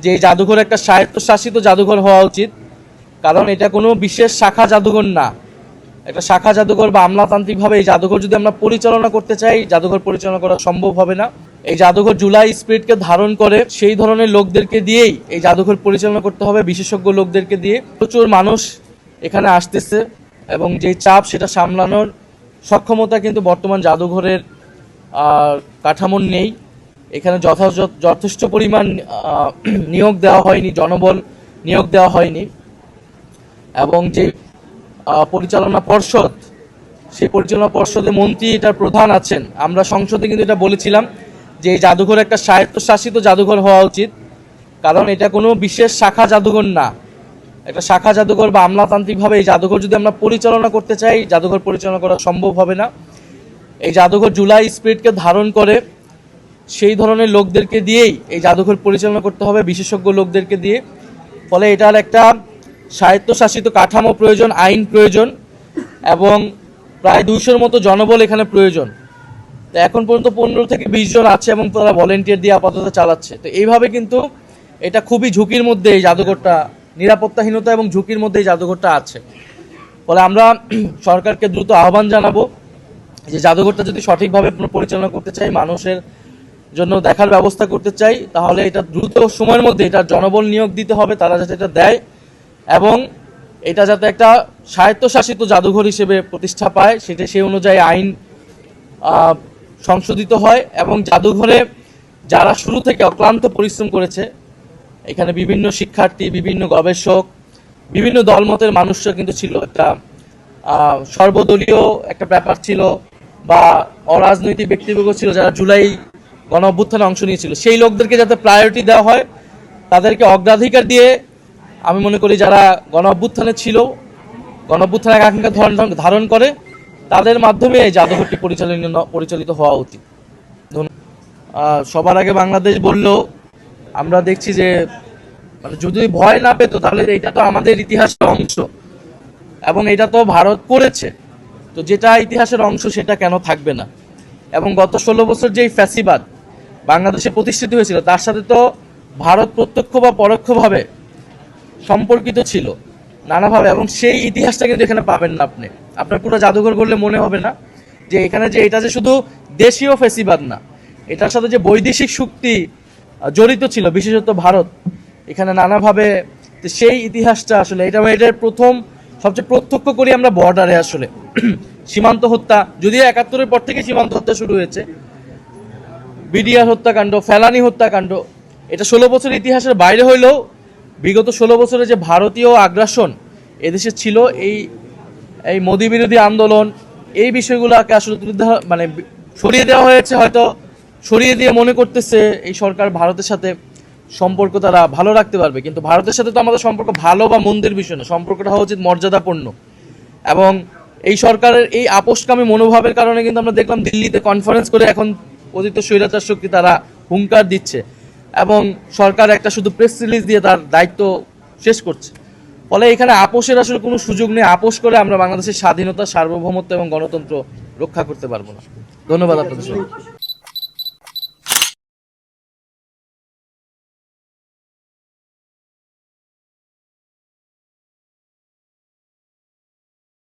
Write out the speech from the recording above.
যে এই জাদুঘর একটা স্বায়ত্তশাসিত জাদুঘর হওয়া উচিত, কারণ এটা কোনো বিশেষ শাখা জাদুঘর না। একটা শাখা জাদুঘর বা আমলাতান্ত্রিকভাবে এই জাদুঘর যদি আমরা পরিচালনা করতে চাই, জাদুঘর পরিচালনা করা সম্ভব হবে না। এই জাদুঘর জুলাই স্পিরিটকে ধারণ করে সেই ধরনের লোকদেরকে দিয়েই এই জাদুঘর পরিচালনা করতে হবে, বিশেষজ্ঞ লোকদেরকে দিয়ে। প্রচুর মানুষ এখানে আসতেছে এবং যে চাপ সেটা সামলানোর সক্ষমতা কিন্তু বর্তমান জাদুঘরের কাঠামোর নেই। এখানে যথেষ্ট পরিমাণ নিয়োগ দেওয়া হয়নি, জনবল নিয়োগ দেওয়া হয়নি, এবং যে পরিচালনা পর্ষদ, সেই পরিচালনা পর্ষদে মন্ত্রী এটার প্রধান আছেন। আমরা সংসদে কিন্তু এটা বলেছিলাম যে এই জাদুঘর একটা স্বায়ত্তশাসিত জাদুঘর হওয়া উচিত, কারণ এটা কোনো বিশেষ শাখা জাদুঘর না। একটা শাখা জাদুঘর বা আমলাতান্ত্রিকভাবে এই জাদুঘর যদি আমরা পরিচালনা করতে চাই, জাদুঘর পরিচালনা করা সম্ভব হবে না। এই জাদুঘর জুলাই স্পিরিটকে ধারণ করে সেই ধরনের লোকদেরকে দিয়েই এই জাদুঘর পরিচালনা করতে হবে, বিশেষজ্ঞ লোকদেরকে দিয়ে। ফলে এটার একটা স্বায়ত্তশাসিত কাঠামো প্রয়োজন, আইন প্রয়োজন, এবং প্রায় 200-র মতো জনবল এখানে প্রয়োজন। তো এখন পর্যন্ত 15 থেকে 20 জন আছে এবং তারা ভলেন্টিয়ার দিয়ে আপাতত চালাচ্ছে। তো এইভাবে কিন্তু এটা খুবই ঝুঁকির মধ্যে এই জাদুঘরটা, নিরাপত্তাহীনতা এবং ঝুঁকির মধ্যে এই জাদুঘরটা আছে। ফলে আমরা সরকারকে দ্রুত আহ্বান জানাবো যে জাদুঘরটা যদি সঠিকভাবে পরিচালনা করতে চাই, মানুষের জন্য দেখার ব্যবস্থা করতে চাই, তাহলে এটা দ্রুত সময়ের মধ্যে এটা জনবল নিয়োগ দিতে হবে, তারা যাতে এটা দেয়, এবং এটা যাতে একটা স্বায়ত্তশাসিত জাদুঘর হিসেবে প্রতিষ্ঠা পায়, সেটা সেই অনুযায়ী আইন সংশোধিত হয়। এবং জাদুঘরে যারা শুরু থেকে অক্লান্ত পরিশ্রম করেছে, এখানে বিভিন্ন শিক্ষার্থী, বিভিন্ন গবেষক, বিভিন্ন দলমতের মানুষরা কিন্তু ছিল। একটা সর্বদলীয় একটা ব্যাপার ছিল, বা অরাজনৈতিক ব্যক্তিবর্গ ছিল যারা জুলাই গণ অভ্যুত্থানে অংশ নিয়েছিল। সেই লোকদেরকে যাতে প্রায়োরিটি দেওয়া হয়, তাদেরকে অগ্রাধিকার দিয়ে, আমি মনে করি যারা গণ অভ্যুত্থানে ছিল, গণ অভ্যুত্থানের আকাঙ্ক্ষা ধারণ করে, তাদের মাধ্যমে এই জাদুঘরটি পরিচালিত হওয়া উচিত। সবার আগে বাংলাদেশ বললেও আমরা দেখছি যে যদি ভয় না পেত, তাহলে এটা তো আমাদের ইতিহাসের অংশ এবং এটা তো ভারত করেছে। তো যেটা ইতিহাসের অংশ সেটা কেন থাকবে না? এবং গত 16 বছর যেই ফ্যাসিবাদ বাংলাদেশে প্রতিষ্ঠিত হয়েছিল, তার সাথে তো ভারত প্রত্যক্ষ বা পরোক্ষভাবে সম্পর্কিত ছিল নানাভাবে, এবং সেই ইতিহাসটা কিন্তু এখানে পাবেন না। আপনার পুরো জাদুঘর করলে মনে হবে না যে এখানে যে এটা যে শুধু দেশীয় ফ্যাসিবাদ না, এটার সাথে যে বৈদেশিক শক্তি জড়িত ছিল, বিশেষত ভারত, এখানে নানাভাবে। সেই ইতিহাসটা আসলে এটার প্রথম সবচেয়ে প্রত্যক্ষ করি আমরা বর্ডারে। আসলে সীমান্ত হত্যা, যদিও 71-এর পর থেকে সীমান্ত হত্যা শুরু হয়েছে, বিডিআর হত্যাকাণ্ড, ফেলানি হত্যাকাণ্ড, এটা 16 বছর ইতিহাসের বাইরে হইলেও বিগত 16 বছরে যে ভারতীয় আগ্রাসন এদেশে ছিল, এই মোদি বিরোধী আন্দোলন, এই বিষয়গুলোকে আসলে সরিয়ে দেওয়া হয়েছে। হয়তো সরিয়ে দিয়ে মনে করতেছে এই সরকার ভারতের সাথে সম্পর্ক তারা ভালো রাখতে পারবে, কিন্তু ভারতের সাথে তো আমাদের সম্পর্ক ভালো বা মন্দের বিষয় না, সম্পর্কটা হওয়া উচিত মর্যাদাপূর্ণ। এবং এই সরকারের এই আপোষকামী মনোভাবের কারণে কিন্তু আমরা দেখলাম দিল্লিতে কনফারেন্স করে এখন পতিত স্বৈরাচার শক্তি তারা হুঙ্কার দিচ্ছে, এবং সরকার একটা শুধু প্রেস রিলিজ দিয়ে তার দায়িত্ব শেষ করছে। ফলে এখানে আপোষের আসলে কোনো সুযোগ নেই। আপোষ করে আমরা বাংলাদেশের স্বাধীনতা, সার্বভৌমত্ব এবং গণতন্ত্র রক্ষা করতে পারবো না। ধন্যবাদ আপনাদের সবাই।